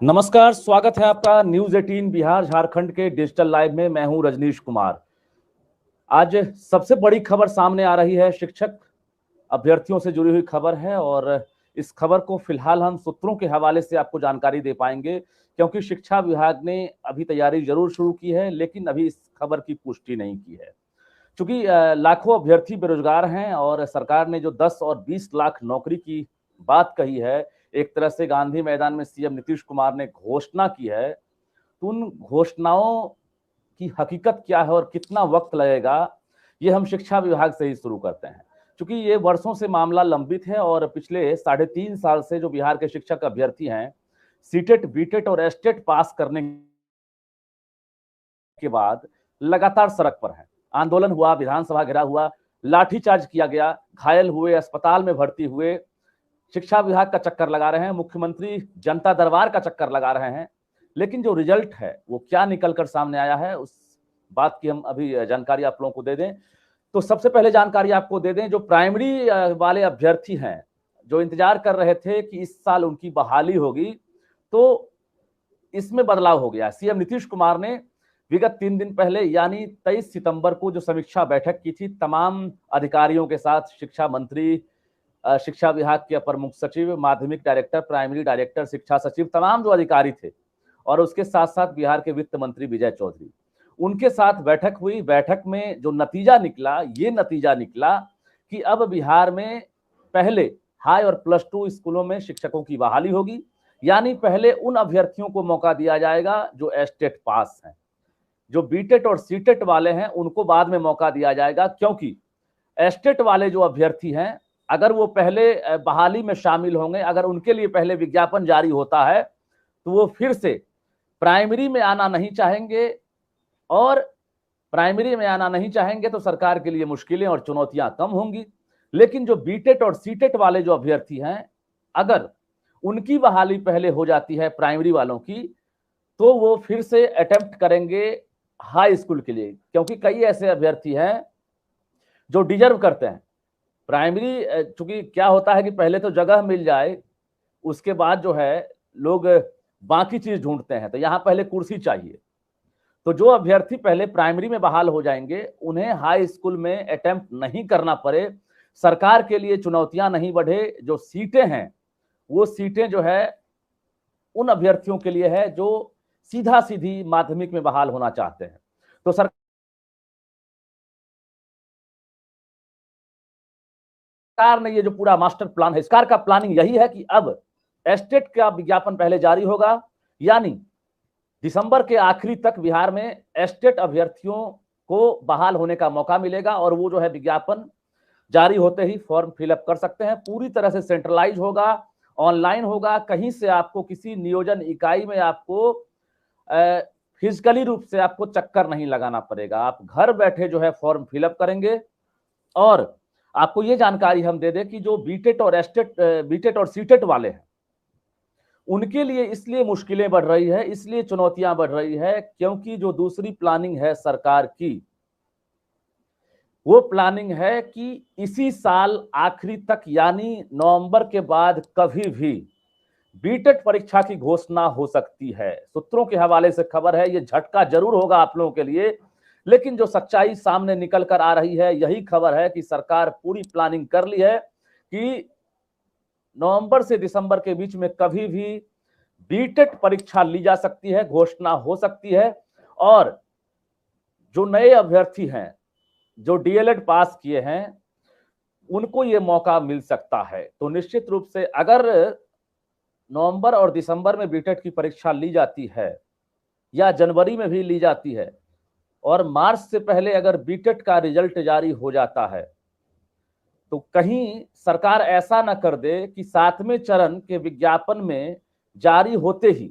नमस्कार, स्वागत है आपका न्यूज 18 बिहार झारखंड के डिजिटल लाइव में। मैं हूं रजनीश कुमार। आज सबसे बड़ी खबर सामने आ रही है, शिक्षक अभ्यर्थियों से जुड़ी हुई खबर है और इस खबर को फिलहाल हम सूत्रों के हवाले से आपको जानकारी दे पाएंगे, क्योंकि शिक्षा विभाग ने अभी तैयारी जरूर शुरू की है लेकिन अभी इस खबर की पुष्टि नहीं की है। चूंकि लाखों अभ्यर्थी बेरोजगार हैं और सरकार ने जो 10 और 20 लाख नौकरी की बात कही है, एक तरह से गांधी मैदान में सीएम नीतीश कुमार ने घोषणा की है, तो उन घोषणाओं की हकीकत क्या है और कितना वक्त लगेगा, ये हम शिक्षा विभाग से ही शुरू करते हैं। क्योंकि ये वर्षों से मामला लंबित है और पिछले 3.5 साल से जो बिहार के शिक्षक अभ्यर्थी हैं, सीटेट, बीटेट और एस्टेट पास करने के बाद लगातार सड़क पर हैं। आंदोलन हुआ, विधानसभा घेराव हुआ, लाठीचार्ज किया गया, घायल हुए, अस्पताल में भर्ती हुए, शिक्षा विभाग का चक्कर लगा रहे हैं, मुख्यमंत्री जनता दरबार का चक्कर लगा रहे हैं, लेकिन जो रिजल्ट है वो क्या निकलकर सामने आया है, उस बात की हम अभी जानकारी आप लोगों को दे दें। तो सबसे पहले जानकारी आपको दे दें, जो प्राइमरी वाले अभ्यर्थी हैं, जो इंतजार कर रहे थे कि इस साल उनकी बहाली होगी, तो इसमें बदलाव हो गया। सीएम नीतीश कुमार ने विगत 3 दिन पहले यानी 23 सितंबर को जो समीक्षा बैठक की थी तमाम अधिकारियों के साथ, शिक्षा मंत्री, शिक्षा विभाग के अपर मुख्य सचिव, माध्यमिक डायरेक्टर, प्राइमरी डायरेक्टर, शिक्षा सचिव, तमाम जो अधिकारी थे, और उसके साथ साथ बिहार के वित्त मंत्री विजय चौधरी, उनके साथ बैठक हुई। बैठक में जो नतीजा निकला, ये नतीजा निकला कि अब बिहार में पहले हाई और +2 स्कूलों में शिक्षकों की बहाली होगी, यानी पहले उन अभ्यर्थियों को मौका दिया जाएगा जो एस्टेट पास हैं। जो बीटेट और सीटेट वाले हैं उनको बाद में मौका दिया जाएगा, क्योंकि एस्टेट वाले जो अभ्यर्थी हैं, अगर वो पहले बहाली में शामिल होंगे, अगर उनके लिए पहले विज्ञापन जारी होता है, तो वो फिर से प्राइमरी में आना नहीं चाहेंगे, और प्राइमरी में आना नहीं चाहेंगे तो सरकार के लिए मुश्किलें और चुनौतियां कम होंगी। लेकिन जो बीटेट और सीटेट वाले जो अभ्यर्थी हैं, अगर उनकी बहाली पहले हो जाती है प्राइमरी वालों की, तो वो फिर से अटेम्प्ट करेंगे हाई स्कूल के लिए, क्योंकि कई ऐसे अभ्यर्थी हैं जो डिजर्व करते हैं। प्राइमरी चूंकि क्या होता है कि पहले तो जगह मिल जाए, उसके बाद जो है लोग बाकी चीज ढूंढते हैं, तो यहां पहले कुर्सी चाहिए। तो जो अभ्यर्थी पहले प्राइमरी में बहाल हो जाएंगे, उन्हें हाई स्कूल में अटेम्प्ट नहीं करना पड़े, सरकार के लिए चुनौतियां नहीं बढ़े, जो सीटें हैं वो सीटें जो है उन अभ्यर्थियों के लिए है जो सीधा सीधी माध्यमिक में बहाल होना चाहते हैं। तो सरकार ने ये जो पूरा मास्टर प्लान है, सरकार का प्लानिंग यही है कि अब एस्टेट का विज्ञापन पहले जारी होगा, यानी दिसंबर के आखिरी तक बिहार में एस्टेट अभ्यर्थियों को बहाल होने का मौका मिलेगा, और वो जो है विज्ञापन जारी होते ही फॉर्म फिलअप कर सकते हैं। पूरी तरह से सेंट्रलाइज होगा, ऑनलाइन होगा, कहीं से आपको किसी नियोजन इकाई में आपको फिजिकली रूप से आपको चक्कर नहीं लगाना पड़ेगा। आप घर बैठे जो है फॉर्म फिलअप करेंगे। और आपको ये जानकारी हम दे दें कि जो बीटेट और सीटेट वाले हैं, उनके लिए इसलिए मुश्किलें बढ़ रही है, इसलिए चुनौतियां बढ़ रही है, क्योंकि जो दूसरी प्लानिंग है सरकार की, वो प्लानिंग है कि इसी साल आखिरी तक यानी नवंबर के बाद कभी भी बीटेट परीक्षा की घोषणा हो सकती है। सूत्रों के हवाले से खबर है, ये झटका जरूर होगा आप लोगों के लिए, लेकिन जो सच्चाई सामने निकल कर आ रही है यही खबर है कि सरकार पूरी प्लानिंग कर ली है कि नवंबर से दिसंबर के बीच में कभी भी बीटेट परीक्षा ली जा सकती है, घोषणा हो सकती है। और जो नए अभ्यर्थी हैं, जो डीएलएड पास किए हैं, उनको ये मौका मिल सकता है। तो निश्चित रूप से अगर नवंबर और दिसंबर में बीटेट की परीक्षा ली जाती है, या जनवरी में भी ली जाती है, और मार्च से पहले अगर बीटेट का रिजल्ट जारी हो जाता है, तो कहीं सरकार ऐसा ना कर दे कि 7वें चरण के विज्ञापन में जारी होते ही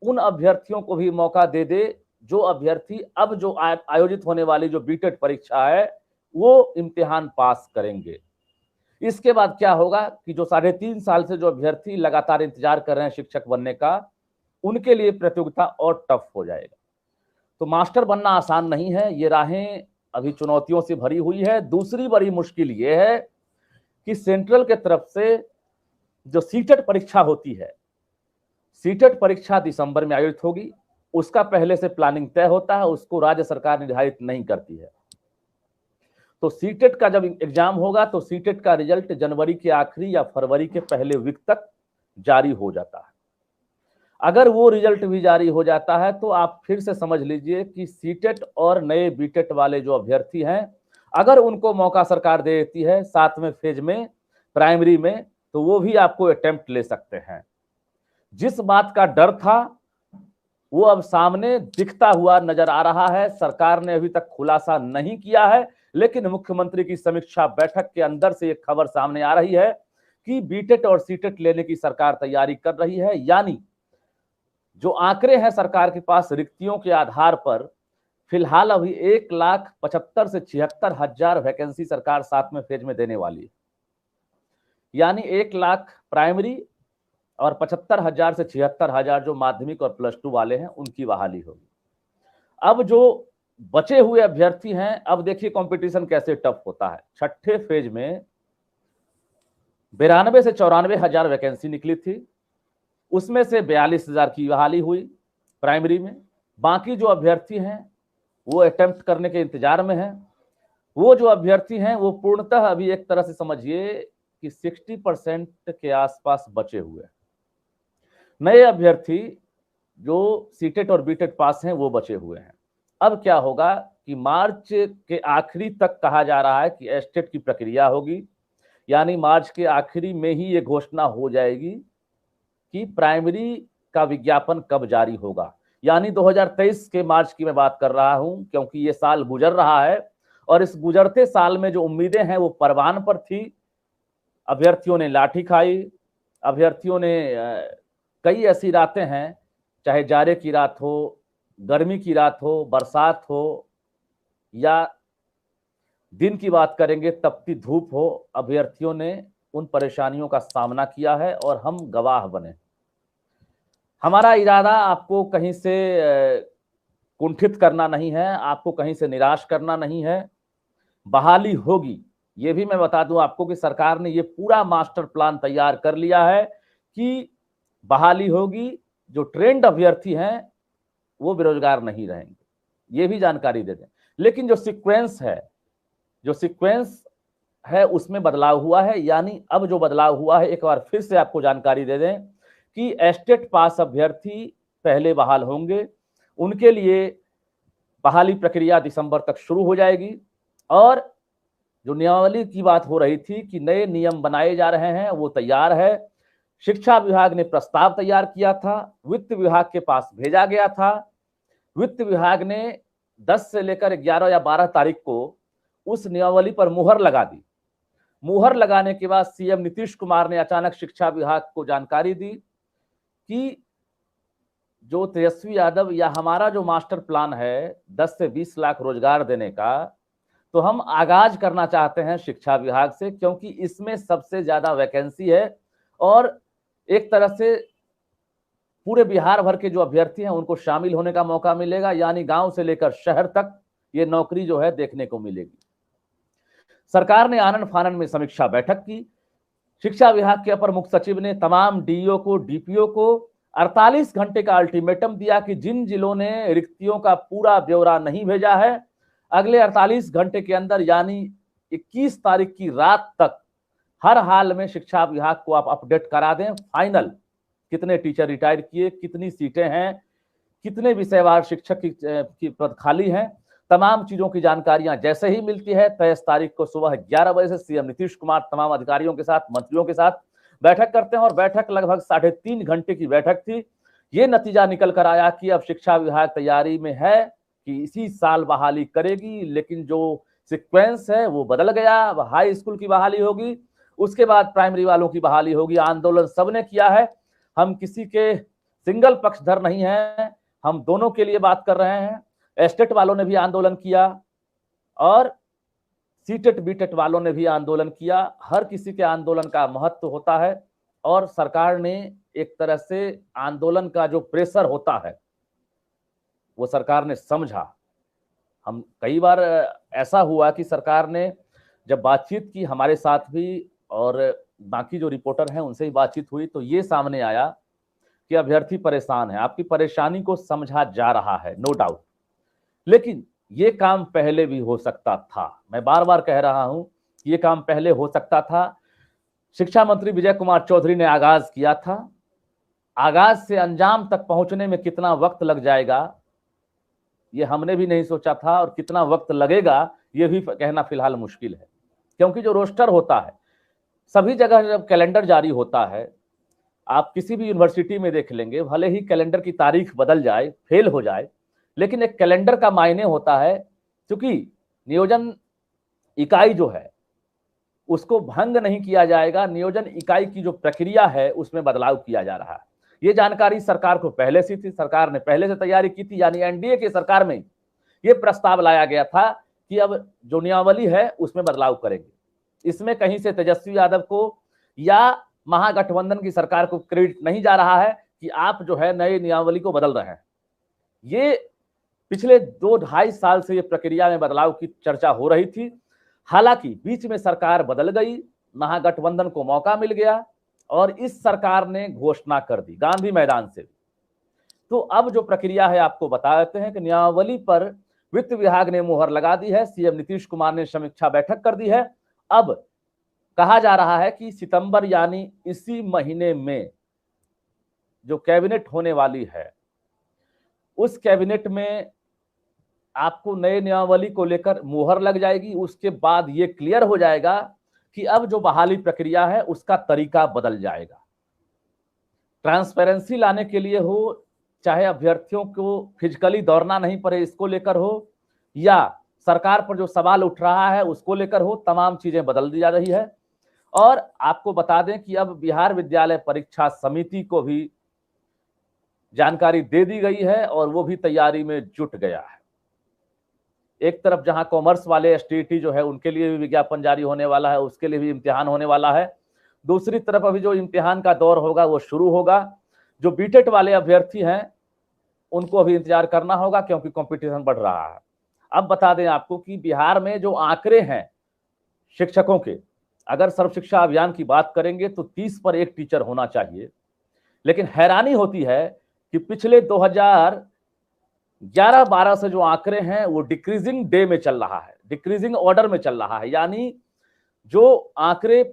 उन अभ्यर्थियों को भी मौका दे दे जो अभ्यर्थी अब जो आयोजित होने वाली जो बीटेट परीक्षा है वो इम्तिहान पास करेंगे। इसके बाद क्या होगा कि जो 3.5 साल से जो अभ्यर्थी लगातार इंतजार कर रहे हैं शिक्षक बनने का, उनके लिए प्रतियोगिता और टफ हो जाएगा। तो मास्टर बनना आसान नहीं है, ये राहें अभी चुनौतियों से भरी हुई है। दूसरी बड़ी मुश्किल ये है कि सेंट्रल के तरफ से जो सीटेट परीक्षा होती है, सीटेट परीक्षा दिसंबर में आयोजित होगी, उसका पहले से प्लानिंग तय होता है, उसको राज्य सरकार निर्धारित नहीं करती है। तो सीटेट का जब एग्जाम होगा तो सीटेट का रिजल्ट जनवरी के आखिरी या फरवरी के पहले वीक तक जारी हो जाता है। अगर वो रिजल्ट भी जारी हो जाता है तो आप फिर से समझ लीजिए कि सीटेट और नए बीटेट वाले जो अभ्यर्थी हैं, अगर उनको मौका सरकार दे देती है 7वें फेज में प्राइमरी में, तो वो भी आपको अटेम्प्ट ले सकते हैं। जिस बात का डर था वो अब सामने दिखता हुआ नजर आ रहा है। सरकार ने अभी तक खुलासा नहीं किया है, लेकिन मुख्यमंत्री की समीक्षा बैठक के अंदर से एक खबर सामने आ रही है कि बीटेट और सीटेट लेने की सरकार तैयारी कर रही है। यानी जो आंकड़े हैं सरकार के पास रिक्तियों के आधार पर, फिलहाल अभी 1,75,000 से 76,000 वैकेंसी सरकार 7वें फेज में देने वाली है। यानी 1 लाख प्राइमरी और 75,000 से 76,000 जो माध्यमिक और +2 वाले हैं उनकी बहाली होगी। अब जो बचे हुए अभ्यर्थी हैं, अब देखिए कंपटीशन कैसे टफ होता है। छठे फेज में 92 से 94,000 वैकेंसी निकली थी, उसमें से 42,000 की बहाली हुई प्राइमरी में। बाकी जो अभ्यर्थी हैं वो अटेम्प्ट करने के इंतजार में हैं। वो जो अभ्यर्थी हैं वो पूर्णतः अभी एक तरह से समझिए कि 60% के आसपास बचे हुए हैं। नए अभ्यर्थी जो सीटेट और बीटेट पास हैं वो बचे हुए हैं। अब क्या होगा कि मार्च के आखिरी तक कहा जा रहा है कि एस्टेट की प्रक्रिया होगी, यानी मार्च के आखिरी में ही ये घोषणा हो जाएगी कि प्राइमरी का विज्ञापन कब जारी होगा। यानी 2023 के मार्च की मैं बात कर रहा हूं, क्योंकि ये साल गुजर रहा है और इस गुजरते साल में जो उम्मीदें हैं वो परवान पर थी। अभ्यर्थियों ने लाठी खाई, अभ्यर्थियों ने कई ऐसी रातें हैं, चाहे जाड़े की रात हो, गर्मी की रात हो, बरसात हो या दिन की बात करेंगे तपती धूप हो, अभ्यर्थियों ने उन परेशानियों का सामना किया है और हम गवाह बने। हमारा इरादा आपको कहीं से कुंठित करना नहीं है, आपको कहीं से निराश करना नहीं है। बहाली होगी, ये भी मैं बता दूं आपको कि सरकार ने ये पूरा मास्टर प्लान तैयार कर लिया है कि बहाली होगी। जो ट्रेंड अभ्यर्थी हैं वो बेरोजगार नहीं रहेंगे, ये भी जानकारी दे दें। लेकिन जो सीक्वेंस है उसमें बदलाव हुआ है। यानी अब जो बदलाव हुआ है, एक बार फिर से आपको जानकारी दे दें कि एस्टेट पास अभ्यर्थी पहले बहाल होंगे, उनके लिए बहाली प्रक्रिया दिसंबर तक शुरू हो जाएगी। और जो नियमावली की बात हो रही थी कि नए नियम बनाए जा रहे हैं, वो तैयार है। शिक्षा विभाग ने प्रस्ताव तैयार किया था, वित्त विभाग के पास भेजा गया था। वित्त विभाग ने 10 से लेकर 11 या 12 तारीख को उस नियमावली पर मुहर लगा दी। मुहर लगाने के बाद सीएम नीतीश कुमार ने अचानक शिक्षा विभाग को जानकारी दी कि जो तेजस्वी यादव या हमारा जो मास्टर प्लान है 10 से 20 लाख रोजगार देने का, तो हम आगाज करना चाहते हैं शिक्षा विभाग से, क्योंकि इसमें सबसे ज्यादा वैकेंसी है और एक तरह से पूरे बिहार भर के जो अभ्यर्थी हैं उनको शामिल होने का मौका मिलेगा। यानी गांव से लेकर शहर तक ये नौकरी जो है देखने को मिलेगी। सरकार ने आनन फानन में समीक्षा बैठक की। शिक्षा विभाग के अपर मुख्य सचिव ने तमाम डीईओ को, डीपीओ को 48 घंटे का अल्टीमेटम दिया कि जिन जिलों ने रिक्तियों का पूरा ब्यौरा नहीं भेजा है, अगले 48 घंटे के अंदर यानी 21 तारीख की रात तक हर हाल में शिक्षा विभाग को आप अपडेट करा दें। फाइनल कितने टीचर रिटायर किए, कितनी सीटें हैं, कितने विषयवार शिक्षक की पद खाली हैं, तमाम चीजों की जानकारियां जैसे ही मिलती है 23 तारीख को सुबह 11 बजे से सीएम नीतीश कुमार तमाम अधिकारियों के साथ, मंत्रियों के साथ बैठक करते हैं। और बैठक लगभग 3.5 घंटे की बैठक थी। ये नतीजा निकल कर आया कि अब शिक्षा विभाग तैयारी में है कि इसी साल बहाली करेगी, लेकिन जो सिक्वेंस है वो बदल गया। अब हाई स्कूल की बहाली होगी, उसके बाद प्राइमरी वालों की बहाली होगी। आंदोलन सबने किया है, हम किसी के सिंगल पक्षधर नहीं है, हम दोनों के लिए बात कर रहे हैं। एस्टेट वालों ने भी आंदोलन किया और सीटेट बीटेट वालों ने भी आंदोलन किया। हर किसी के आंदोलन का महत्व होता है और सरकार ने एक तरह से आंदोलन का जो प्रेशर होता है वो सरकार ने समझा। हम कई बार ऐसा हुआ कि सरकार ने जब बातचीत की हमारे साथ भी और बाकी जो रिपोर्टर हैं उनसे ही बातचीत हुई, तो ये सामने आया कि अभ्यर्थी परेशान है, आपकी परेशानी को समझा जा रहा है, नो डाउट, लेकिन ये काम पहले भी हो सकता था। मैं बार बार कह रहा हूं कि ये काम पहले हो सकता था। शिक्षा मंत्री विजय कुमार चौधरी ने आगाज किया था, आगाज से अंजाम तक पहुंचने में कितना वक्त लग जाएगा ये हमने भी नहीं सोचा था, और कितना वक्त लगेगा ये भी कहना फिलहाल मुश्किल है, क्योंकि जो रोस्टर होता है सभी जगह जब कैलेंडर जारी होता है, आप किसी भी यूनिवर्सिटी में देख लेंगे, भले ही कैलेंडर की तारीख बदल जाए, फेल हो जाए, लेकिन एक कैलेंडर का मायने होता है, क्योंकि नियोजन इकाई जो है उसको भंग नहीं किया जाएगा, नियोजन इकाई की जो प्रक्रिया है उसमें बदलाव किया जा रहा है। ये जानकारी सरकार को पहले से थी, सरकार ने पहले से तैयारी की थी, यानी एनडीए की सरकार में ये प्रस्ताव लाया गया था कि अब जो नियमावली है उसमें बदलाव करेंगे। इसमें कहीं से तेजस्वी यादव को या महागठबंधन की सरकार को क्रेडिट नहीं जा रहा है कि आप जो है नए नियमावली को बदल रहे हैं। ये पिछले 2-2.5 साल से ये प्रक्रिया में बदलाव की चर्चा हो रही थी। हालांकि बीच में सरकार बदल गई, महागठबंधन को मौका मिल गया और इस सरकार ने घोषणा कर दी गांधी मैदान से। तो अब जो प्रक्रिया है आपको बता देते हैं कि नियमावली पर वित्त विभाग ने मुहर लगा दी है, सीएम नीतीश कुमार ने समीक्षा बैठक कर दी है। अब कहा जा रहा है कि सितंबर यानी इसी महीने में जो कैबिनेट होने वाली है उस कैबिनेट में आपको नए नियमावली को लेकर मुहर लग जाएगी। उसके बाद ये क्लियर हो जाएगा कि अब जो बहाली प्रक्रिया है उसका तरीका बदल जाएगा। ट्रांसपेरेंसी लाने के लिए हो, चाहे अभ्यर्थियों को फिजिकली दौड़ना नहीं पड़े इसको लेकर हो, या सरकार पर जो सवाल उठ रहा है उसको लेकर हो, तमाम चीजें बदल दी जा रही है। और आपको बता दें कि अब बिहार विद्यालय परीक्षा समिति को भी जानकारी दे दी गई है और वो भी तैयारी में जुट गया है। एक तरफ जहां कॉमर्स वाले एसटीईटी जो है उनके लिए भी विज्ञापन जारी होने वाला है, उसके लिए भी इम्तिहान होने वाला है। दूसरी तरफ अभी जो इम्तिहान का दौर होगा वो शुरू होगा। जो बीटेट वाले अभ्यर्थी हैं उनको अभी इंतजार करना होगा क्योंकि कंपटीशन बढ़ रहा है। अब बता दें आपको कि बिहार में जो आंकड़े हैं शिक्षकों के, अगर सर्व शिक्षा अभियान की बात करेंगे तो 30 पर 1 टीचर होना चाहिए, लेकिन हैरानी होती है कि पिछले 2011-12 से जो आंकड़े हैं वो डिक्रीजिंग डे में चल रहा है, डिक्रीजिंग ऑर्डर में चल रहा है। यानी जो आंकड़े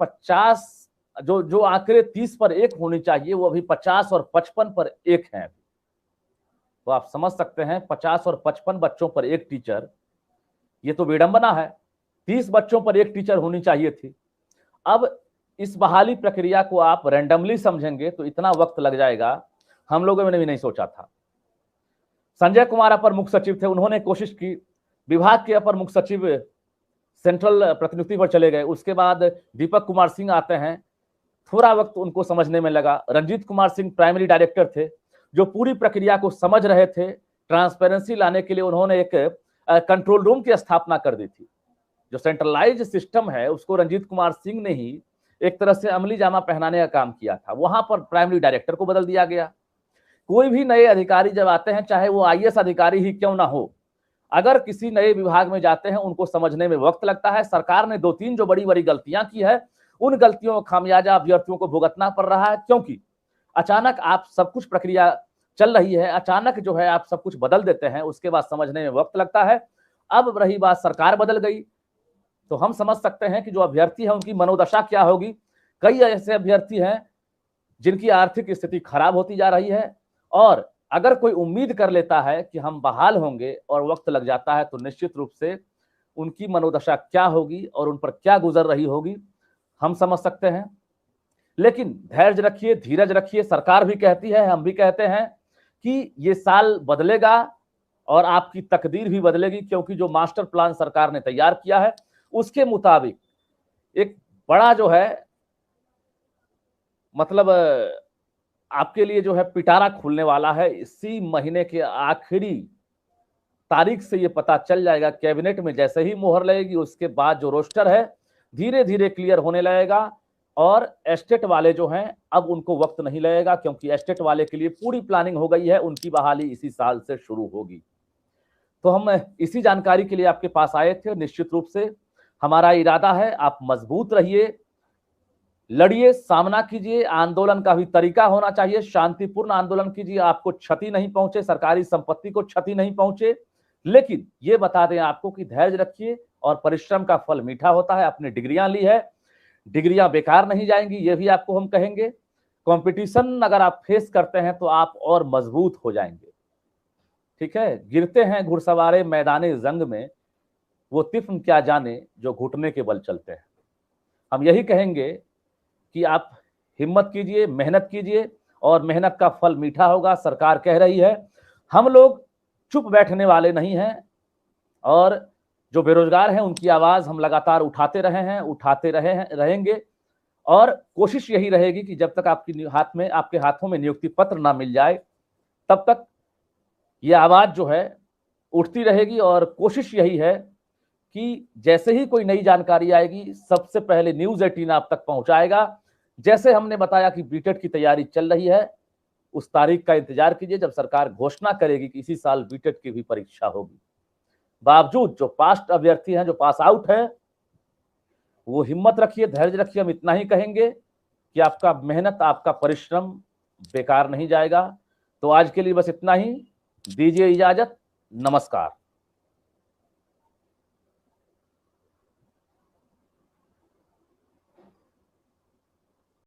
30 पर 1 होनी चाहिए वो अभी 50 और 55 पर 1 है। तो आप समझ सकते हैं 50 और 55 बच्चों पर 1 टीचर, ये तो विडंबना है। 30 बच्चों पर 1 टीचर होनी चाहिए थी। अब इस बहाली प्रक्रिया को आप रैंडमली समझेंगे तो इतना वक्त लग जाएगा, हम लोगों ने भी नहीं सोचा था। संजय कुमार अपर मुख्य सचिव थे, उन्होंने कोशिश की, विभाग के अपर मुख्य सचिव सेंट्रल प्रतिनियुक्ति पर चले गए। उसके बाद दीपक कुमार सिंह आते हैं, थोड़ा वक्त उनको समझने में लगा। रंजीत कुमार सिंह प्राइमरी डायरेक्टर थे जो पूरी प्रक्रिया को समझ रहे थे। ट्रांसपेरेंसी लाने के लिए उन्होंने एक कंट्रोल रूम की स्थापना कर दी थी। जो सेंट्रलाइज सिस्टम है उसको रंजीत कुमार सिंह ने ही एक तरह से अमली जामा पहनाने का काम किया था। वहां पर प्राइमरी डायरेक्टर को बदल दिया गया। कोई भी नए अधिकारी जब आते हैं, चाहे वो आईएएस अधिकारी ही क्यों ना हो, अगर किसी नए विभाग में जाते हैं उनको समझने में वक्त लगता है। सरकार ने 2-3 जो बड़ी बड़ी गलतियां की है, उन गलतियों का खामियाजा अभ्यर्थियों को भुगतना पड़ रहा है, क्योंकि अचानक आप सब कुछ प्रक्रिया चल रही है, अचानक जो है आप सब कुछ बदल देते हैं, उसके बाद समझने में वक्त लगता है। अब रही बात सरकार बदल गई तो हम समझ सकते हैं कि जो अभ्यर्थी है उनकी मनोदशा क्या होगी। कई ऐसे अभ्यर्थी हैं जिनकी आर्थिक स्थिति खराब होती जा रही है, और अगर कोई उम्मीद कर लेता है कि हम बहाल होंगे और वक्त लग जाता है तो निश्चित रूप से उनकी मनोदशा क्या होगी और उन पर क्या गुजर रही होगी हम समझ सकते हैं। लेकिन धैर्य रखिए, धीरज रखिए। सरकार भी कहती है, हम भी कहते हैं कि ये साल बदलेगा और आपकी तकदीर भी बदलेगी, क्योंकि जो मास्टर प्लान सरकार ने तैयार किया है उसके मुताबिक एक बड़ा जो है मतलब आपके लिए जो है पिटारा खुलने वाला है। इसी महीने के आखिरी तारीख से ये पता चल जाएगा। कैबिनेट में जैसे ही मोहर लगेगी उसके बाद जो रोस्टर है धीरे धीरे क्लियर होने लगेगा, और एस्टेट वाले जो हैं अब उनको वक्त नहीं लगेगा, क्योंकि एस्टेट वाले के लिए पूरी प्लानिंग हो गई है, उनकी बहाली इसी साल से शुरू होगी। तो हम इसी जानकारी के लिए आपके पास आए थे। निश्चित रूप से हमारा इरादा है आप मजबूत रहिए, लड़िए, सामना कीजिए, आंदोलन का भी तरीका होना चाहिए, शांतिपूर्ण आंदोलन कीजिए, आपको क्षति नहीं पहुंचे, सरकारी संपत्ति को क्षति नहीं पहुंचे। लेकिन ये बता दें आपको कि धैर्य रखिए और परिश्रम का फल मीठा होता है। अपनी डिग्रियां ली है, डिग्रियां बेकार नहीं जाएंगी, ये भी आपको हम कहेंगे। कंपटीशन अगर आप फेस करते हैं तो आप और मजबूत हो जाएंगे। ठीक है, गिरते हैं घुड़सवारे मैदाने जंग में, वो तिफ्न क्या जाने जो घुटने के बल चलते हैं। हम यही कहेंगे कि आप हिम्मत कीजिए, मेहनत कीजिए और मेहनत का फल मीठा होगा। सरकार कह रही है, हम लोग चुप बैठने वाले नहीं हैं और जो बेरोजगार हैं उनकी आवाज हम लगातार उठाते रहे हैं, रहेंगे। और कोशिश यही रहेगी कि जब तक आपके हाथों में नियुक्ति पत्र ना मिल जाए तब तक ये आवाज जो है उठती रहेगी। और कोशिश यही है कि जैसे ही कोई नई जानकारी आएगी सबसे पहले न्यूज़ 18 आप तक पहुंचाएगा। जैसे हमने बताया कि बीटेट की तैयारी चल रही है, उस तारीख का इंतजार कीजिए जब सरकार घोषणा करेगी कि इसी साल बीटेट की भी परीक्षा होगी। बावजूद जो पास्ट अभ्यर्थी हैं, जो पास आउट है, वो हिम्मत रखिए, धैर्य रखिए। हम इतना ही कहेंगे कि आपका मेहनत, आपका परिश्रम बेकार नहीं जाएगा। तो आज के लिए बस इतना ही, दीजिए इजाजत, नमस्कार।